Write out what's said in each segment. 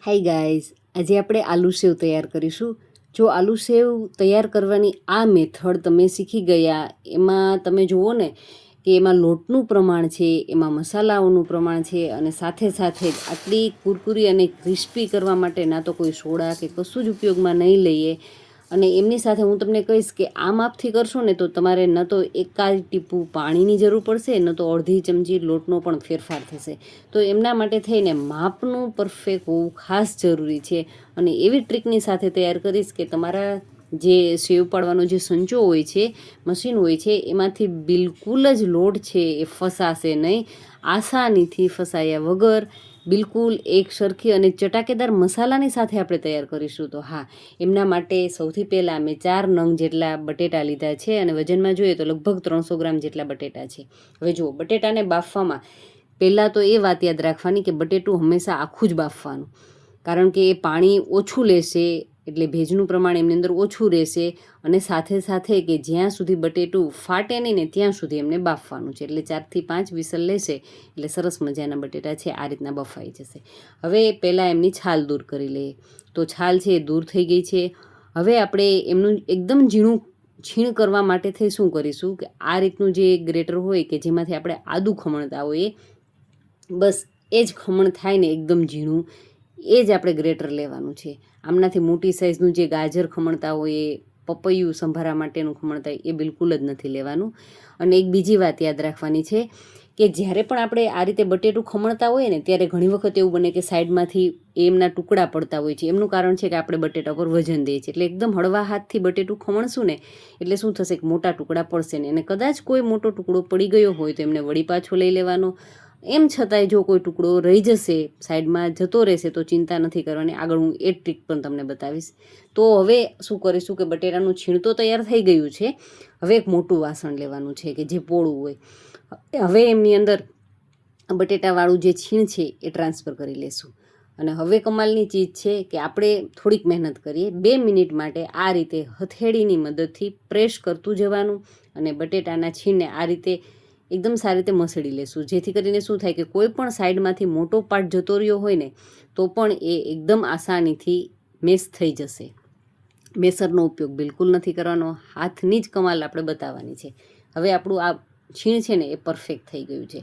Hi guys, આજે આપણે આલુ સેવ તૈયાર કરીશું. જો આલુ સેવ તૈયાર કરવાની આ મેથડ તમે શીખી ગયા, એમાં તમે જુઓ ને કે એમાં લોટનું પ્રમાણ છે, એમાં મસાલાઓનું પ્રમાણ છે, અને સાથે સાથે જ આટલી કુરકુરી અને ક્રિસ્પી કરવા માટે ના તો કોઈ સોડા કે કશું જ ઉપયોગમાં નહીં લઈએ. અને એમની સાથે હું તમને કહીશ કે આ માપથી કરશો ને તો તમારે ન તો એકાદ ટીપું પાણીની જરૂર પડશે, ન તો અડધી ચમચી લોટનો પણ ફેરફાર થશે. તો એમના માટે થઈને માપનું પરફેક્ટ હોવું ખાસ જરૂરી છે. અને એવી ટ્રીકની સાથે તૈયાર કરીશ કે તમારા જે સેવ પાડવાનો જે સંચો હોય છે, મશીન હોય છે, એમાંથી બિલકુલ જ લોટ છે એ ફસાશે નહીં. આસાનીથી ફસાયા વગર બિલકુલ એક સરખી અને ચટાકેદાર મસાલાની સાથે આપણે તૈયાર કરીશું. તો હા, એમના માટે સૌથી પહેલાં મેં 4 નંગ જેટલા બટેટા લીધા છે, અને વજનમાં જોઈએ તો લગભગ 300 ગ્રામ જેટલા બટેટા છે. હવે જુઓ, બટેટાને બાફવામાં પહેલાં તો એ વાત યાદ રાખવાની કે બટેટું હંમેશા આખું જ બાફવાનું, કારણ કે એ પાણી ઓછું લેશે, એટલે ભેજનું પ્રમાણ એમની અંદર ઓછું રહેશે. અને સાથે સાથે કે જ્યાં સુધી બટેટું ફાટે નહીં ને ત્યાં સુધી એમને બાફવાનું છે. એટલે 4 થી 5 વિસલ લેશે એટલે સરસ મજાના બટેટા છે આ રીતના બફાઈ જશે. હવે પહેલાં એમની છાલ દૂર કરી લઈએ. તો છાલ છે એ દૂર થઈ ગઈ છે. હવે આપણે એમનું એકદમ ઝીણું છીણ કરવા માટે થઈ શું કરીશું કે આ રીતનું જે ગ્રેટર હોય કે જેમાંથી આપણે આદું ખમણતા હોઈએ, બસ એ જ ખમણ થાય ને એકદમ ઝીણું, એ જ આપણે ગ્રેટર લેવાનું છે. આમનાથી મોટી સાઇઝનું જે ગાજર ખમણતા હોય, પપૈયું સંભારા માટેનું ખમણતા હોય, એ બિલકુલ જ નથી લેવાનું. અને એક બીજી વાત યાદ રાખવાની છે કે જ્યારે પણ આપણે આ રીતે બટેટું ખમણતા હોઈએ ને ત્યારે ઘણી વખત એવું બને કે સાઈડમાંથી એમના ટુકડા પડતા હોય છે. એમનું કારણ છે કે આપણે બટેટા પર વજન દઈએ છીએ. એટલે એકદમ હળવા હાથથી બટેટું ખમણશું ને એટલે શું થશે કે મોટા ટુકડા પડશે ને, અને કદાચ કોઈ મોટો ટુકડો પડી ગયો હોય તો એમને વળી પાછો લઈ લેવાનો. એમ છતાંય જો કોઈ ટુકડો રહી જશે, સાઈડમાં જતો રહેશે, તો ચિંતા નથી કરવાની. આગળ હું એ ટ્રીક પણ તમને બતાવીશ. તો હવે શું કરીશું કે બટેટાનું છીણ તો તૈયાર થઈ ગયું છે. હવે એક મોટું વાસણ લેવાનું છે કે જે પોળું હોય. હવે એમની અંદર બટેટાવાળું જે છીણ છે એ ટ્રાન્સફર કરી લેશું. અને હવે કમાલની ચીજ છે કે આપણે થોડીક મહેનત કરીએ. 2 મિનિટ માટે આ રીતે હથેળીની મદદથી પ્રેસ કરતું જવાનું અને બટેટાના છીણને આ રીતે એકદમ સારી રીતે મસળી લેશું, જેથી કરીને શું થાય કે કોઈ પણ સાઈડમાંથી મોટો પાર્ટ જતો રહ્યો હોય ને તો પણ એ એકદમ આસાનીથી મેશ થઈ જશે. મેસરનો ઉપયોગ બિલકુલ નથી કરવાનો, હાથની જ કમાલ આપણે બતાવવાની છે. હવે આપણું આ છીણ છે ને એ પરફેક્ટ થઈ ગયું છે.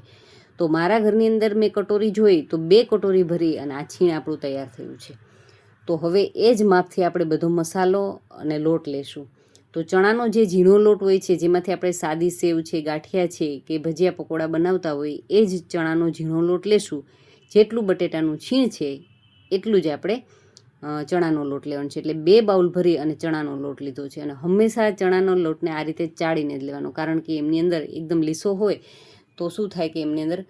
તો મારા ઘરની અંદર મેં કટોરી જોઈ તો 2 કટોરી ભરી અને આ છીણ આપણું તૈયાર થયું છે. તો હવે એ જ માપથી આપણે બધો મસાલો અને લોટ લેશું. તો ચણાનો જે ઝીણો લોટ હોય છે, જેમાંથી આપણે સાદી સેવ છે, ગાંઠિયા છે કે ભજીયા પકોડા બનાવતા હોય, એ જ ચણાનો ઝીણો લોટ લેશું. જેટલું બટેટાનું છીણ છે એટલું જ આપણે ચણાનો લોટ લેવાનો છે. એટલે 2 બાઉલ ભરી અને ચણાનો લોટ લીધો છે. અને હંમેશા ચણાનો લોટને આ રીતે ચાળીને જ લેવાનો, કારણ કે એમની અંદર એકદમ લીસો હોય તો શું થાય કે એમની અંદર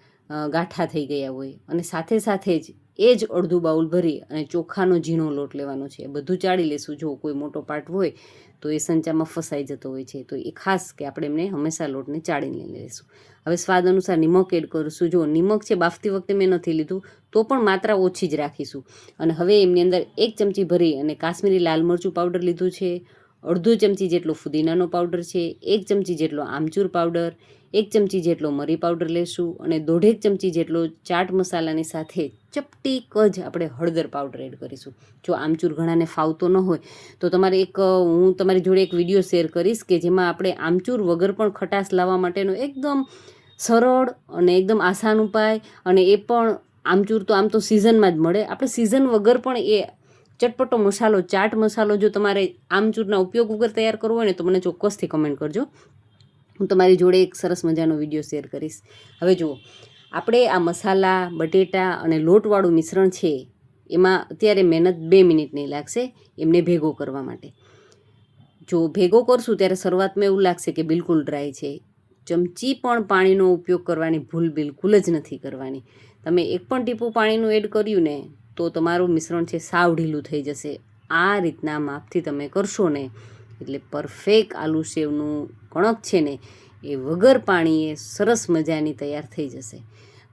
ગાંઠા થઈ ગયા હોય. અને સાથે સાથે જ એ જ અડધું બાઉલ ભરી અને ચોખાનો ઝીણો લોટ લેવાનો છે. બધું ચાળી લેશું. જો કોઈ મોટો પાર્ટ હોય તો એ સંચામાં ફસાઈ જતો હોય છે, તો એ ખાસ કે આપણે એમને હંમેશા લોટને ચાળીને લેશું. હવે સ્વાદ અનુસાર નિમક એડ કરીશું. જો નિમક છે બાફતી વખતે મેં નથી લીધું, તો પણ માત્રા ઓછી જ રાખીશું. અને હવે એમની અંદર 1 ચમચી ભરી અને કાશ્મીરી લાલ મરચું પાવડર લીધું છે, અડધો ચમચી જેટલો ફુદીનાનો પાવડર છે, 1 ચમચી જેટલો આમચૂર પાવડર, 1 ચમચી જેટલો મરી પાવડર લેશું, અને 1.5 ચમચી જેટલો ચાટ મસાલાની સાથે ચપટીક જ આપણે હળદર પાવડર એડ કરીશું. જો આમચૂર ઘણાને ફાવતો ન હોય તો તમારે હું તમારી જોડે એક વિડીયો શેર કરીશ કે જેમાં આપણે આમચૂર વગર પણ ખટાશ લાવવા માટેનો એકદમ સરળ અને એકદમ આસાન ઉપાય. અને એ પણ આમચૂર તો આમ તો સિઝનમાં જ મળે, આપણે સિઝન વગર પણ એ ચટપટો મસાલો, ચાટ મસાલો જો તમારે આમચૂરના ઉપયોગ વગર તૈયાર કરવો હોય ને તો મને ચોક્કસથી કમેન્ટ કરજો. હું તમારી જોડે એક સરસ મજાનો વિડીયો શેર કરીશ. હવે જુઓ, આપણે આ મસાલા, બટેટા અને લોટવાળું મિશ્રણ છે એમાં અત્યારે મહેનત 2 મિનિટ નહીં લાગશે એમને ભેગો કરવા માટે. જો ભેગો કરશું ત્યારે શરૂઆતમાં એવું લાગશે કે બિલકુલ ડ્રાય છે. ચમચી પણ પાણીનો ઉપયોગ કરવાની ભૂલ બિલકુલ જ નથી કરવાની. તમે એક પણ ટીપું પાણીનું એડ કર્યું ને તો તમારું મિશ્રણ છે સાવ ઢીલું થઈ જશે. આ રીતના માપથી તમે કરશો ને એટલે પરફેક્ટ આલુ સેવનું કણક છે ને એ વગર પાણીએ સરસ મજાની તૈયાર થઈ જશે.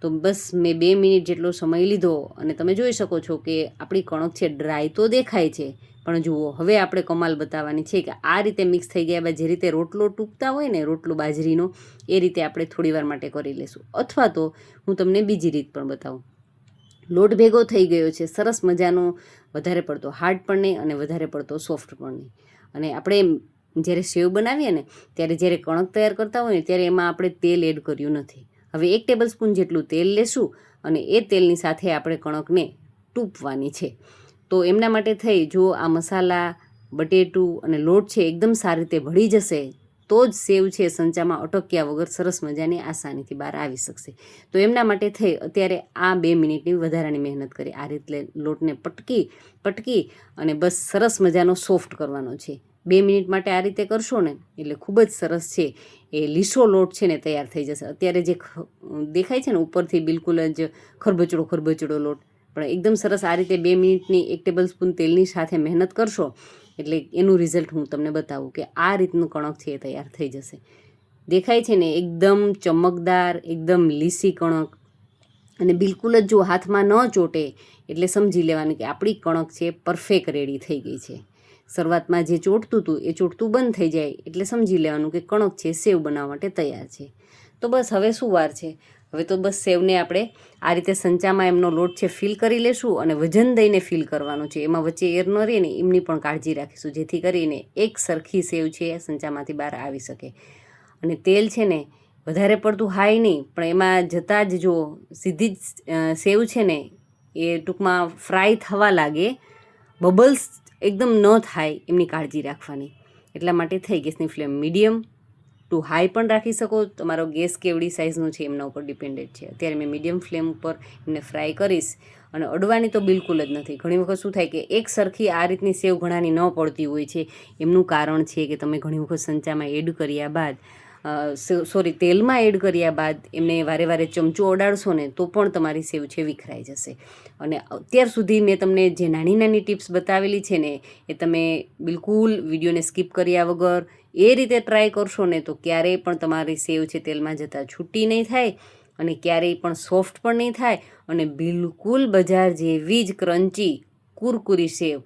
તો બસ મેં 2 મિનિટ જેટલો સમય લીધો અને તમે જોઈ શકો છો કે આપણી કણક છે ડ્રાય તો દેખાય છે, પણ જુઓ હવે આપણે કમાલ બતાવવાની છે કે આ રીતે મિક્સ થઈ ગયા બાદ જે રીતે રોટલો ટૂંકતા હોય ને, રોટલો બાજરીનો, એ રીતે આપણે થોડી વાર માટે કરી લેશું. અથવા તો હું તમને બીજી રીત પણ બતાવું. લોટ ભેગો થઈ ગયો છે સરસ મજાનો, વધારે પડતો હાર્ડ પણ નહીં અને વધારે પડતો સોફ્ટ પણ નહીં. અને આપણે જ્યારે સેવ બનાવીએ ને ત્યારે જ્યારે કણક તૈયાર કરતા હોય ને ત્યારે એમાં આપણે તેલ એડ કર્યું નથી. હવે 1 ટેબલ સ્પૂન જેટલું તેલ લેશું અને એ તેલની સાથે આપણે કણકને ટૂંપવાની છે. તો એમના માટે થઈ જો આ મસાલા, બટેટું અને લોટ છે એકદમ સારી રીતે ભળી જશે તો જ સેવ છે સંચામાં અટક્યા વગર સરસ મજાની આસાનીથી બહાર આવી શકશે. તો એમના માટે થઈ અત્યારે આ 2 મિનિટની વધારાની મહેનત કરી. આ રીતે લોટને પટકી અને બસ સરસ મજાનો સોફ્ટ કરવાનો છે. 2 મિનિટ માટે આ રીતે કરશો ને એટલે ખૂબ જ સરસ છે એ લીસો લોટ છે ને તૈયાર થઈ જશે. અત્યારે જે દેખાય છે ને ઉપરથી બિલકુલ જ ખરબચડો લોટ, પણ એકદમ સરસ આ રીતે 2 મિનિટની 1 ટેબલ સ્પૂન તેલની સાથે મહેનત કરશો એટલે એનું રિઝલ્ટ હું તમને બતાવું કે આ રીતનું કણક છે એ તૈયાર થઈ જશે. દેખાય છે ને એકદમ ચમકદાર, એકદમ લીસી કણક, અને બિલકુલ જ જો હાથમાં ન ચોટે એટલે સમજી લેવાનું કે આપણી કણક છે પરફેક્ટ રેડી થઈ ગઈ છે. શરૂઆતમાં જે ચોટતું હતું એ ચોટતું બંધ થઈ જાય એટલે સમજી લેવાનું કે કણક છે સેવ બનાવવા માટે તૈયાર છે. તો બસ હવે શું વાર છે, હવે તો બસ સેવને આપણે આ રીતે સંચામાં એમનો લોટ છે ફિલ કરી લેશું અને વજન દઈને ફિલ કરવાનું છે. એમાં વચ્ચે એર ન રહે ને એમની પણ કાળજી રાખીશું જેથી કરીને એક સરખી સેવ છે સંચામાંથી બહાર આવી શકે. અને તેલ છે ને વધારે પડતું હાઈ નહીં, પણ એમાં જતાં જ જો સીધી જ સેવ છે ને એ ટૂંકમાં ફ્રાય થવા લાગે, બબલ્સ એકદમ ન થાય એમની કાળજી રાખવાની. એટલા માટે થઈ ગેસની ફ્લેમ મીડિયમ ટુ હાઈ પણ રાખી શકો. તમારો ગેસ કેવડી સાઇઝનો છે એમના ઉપર ડિપેન્ડેડ છે. અત્યારે મેં મીડિયમ ફ્લેમ ઉપર એમને ફ્રાય કરીશ અને અડવાની તો બિલકુલ જ નથી. ઘણી વખત શું થાય કે એક સરખી આ રીતની સેવ ઘણાની ન પડતી હોય છે. એમનું કારણ છે કે તમે ઘણી વખત સંચામાં એડ કર્યા બાદ તેલમાં એડ કર્યા બાદ એમને વારે વારે ચમચો અડાડશો ને તો પણ તમારી સેવ છે વિખરાઈ જશે. અને અત્યાર સુધી મેં તમને જે નાની નાની ટિપ્સ બતાવેલી છે ને એ તમે બિલકુલ વિડીયોને સ્કીપ કર્યા વગર એ રીતે ટ્રાય કરશો ને તો ક્યારેય પણ તમારી સેવ છે તેલમાં જતાં છૂટી નહીં થાય અને ક્યારેય પણ સોફ્ટ પણ નહીં થાય અને બિલકુલ બજાર જેવી જ ક્રન્ચી કુરકુરી સેવ.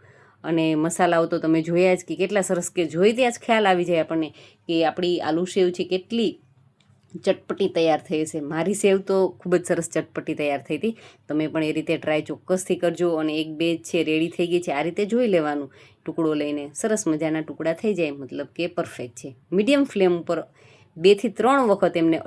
અને મસાલાઓ તો તમે જોયા જ કે કેટલા સરસ, કે જોઈ ત્યાં જ ખ્યાલ આવી જાય આપણને કે આપણી આલુ સેવ છે કેટલી ચટપટી તૈયાર થઈ હશે. મારી સેવ તો ખૂબ જ સરસ ચટપટી તૈયાર થઈ હતી. તમે પણ એ રીતે ટ્રાય ચોક્કસથી કરજો. અને 1 બેચ છે રેડી થઈ ગઈ છે આ રીતે જોઈ લેવાનું, ટુકડો લઈને સરસ મજાના ટુકડા થઈ જાય મતલબ કે પરફેક્ટ છે. મીડિયમ ફ્લેમ ઉપર 2 થી 3 વખત એમને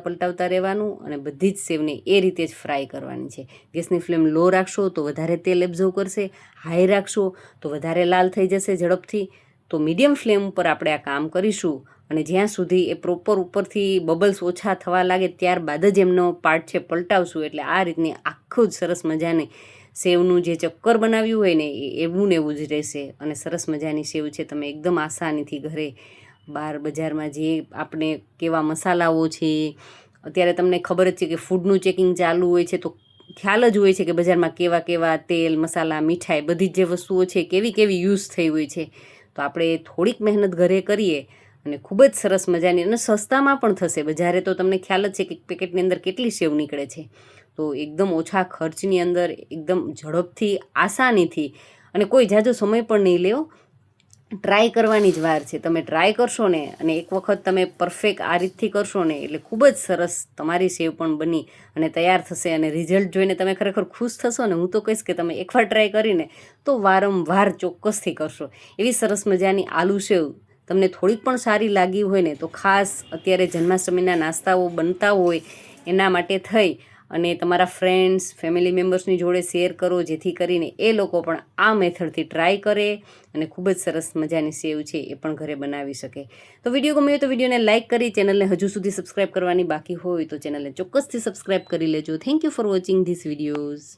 પલટાવતા રહેવાનું અને બધી જ સેવને એ રીતે જ ફ્રાય કરવાની છે. ગેસની ફ્લેમ લો રાખશો તો વધારે તેલ એબ્ઝર્વ કરશે, હાઈ રાખશો તો વધારે લાલ થઈ જશે ઝડપથી. તો મીડિયમ ફ્લેમ ઉપર આપણે આ કામ કરીશું અને જ્યાં સુધી એ પ્રોપર ઉપરથી બબલ્સ ઓછા થવા લાગે ત્યારબાદ જ એમનો પાર્ટ છે પલટાવશું. એટલે આ રીતની આખું જ સરસ મજાની સેવનું જે ચક્કર બનાવ્યું હોય ને એ એવું ને એવું જ રહેશે. અને સરસ મજાની સેવ છે તમે એકદમ આસાનીથી ઘરે, બહાર બજારમાં જે આપણે કેવા મસાલાઓ છે, અત્યારે તમને ખબર જ છે કે ફૂડનું ચેકિંગ ચાલુ હોય છે તો ખ્યાલ જ હોય છે કે બજારમાં કેવા કેવા તેલ, મસાલા, મીઠાઈ બધી જ જે વસ્તુઓ છે કેવી યુઝ થઈ હોય છે. તો આપણે થોડીક મહેનત ઘરે કરીએ અને ખૂબ જ સરસ મજાની અને સસ્તામાં પણ થશે. બજારે તો તમને ખ્યાલ જ છે કે પેકેટની અંદર કેટલી સેવ નીકળે છે. તો એકદમ ઓછા ખર્ચની અંદર એકદમ ઝડપથી, આસાનીથી, અને કોઈ ઝાઝો સમય પણ નહીં લેવો, ટ્રાય કરવાની જ વાર છે. તમે ટ્રાય કરશો ને અને એક વખત તમે પરફેક્ટ આ રીતથી કરશો ને એટલે ખૂબ જ સરસ તમારી સેવ પણ બની અને તૈયાર થશે. અને રિઝલ્ટ જોઈને તમે ખરેખર ખુશ થશો ને. હું તો કહીશ કે તમે એકવાર ટ્રાય કરીને તો વારંવાર ચોક્કસથી કરશો. એવી સરસ મજાની આલુ સેવ તમને થોડીક પણ સારી લાગી હોય ને તો ખાસ અત્યારે જન્માષ્ટમીના નાસ્તાઓ બનતા હોય એના માટે થઈ અને તમારા ફ્રેન્ડ્સ, ફેમિલી મેમ્બર્સની જોડે શેર કરો જેથી કરીને એ લોકો પણ આ મેથડથી ટ્રાય કરે અને ખૂબ જ સરસ મજાની સેવ છે એ પણ ઘરે બનાવી શકે. તો વિડીયો ગમ્યો તો વિડીયોને લાઇક કરી, ચેનલને હજુ સુધી સબસ્ક્રાઈબ કરવાની બાકી હોય તો ચેનલને ચોક્કસથી સબસ્ક્રાઈબ કરી લેજો. Thank you for watching this videos.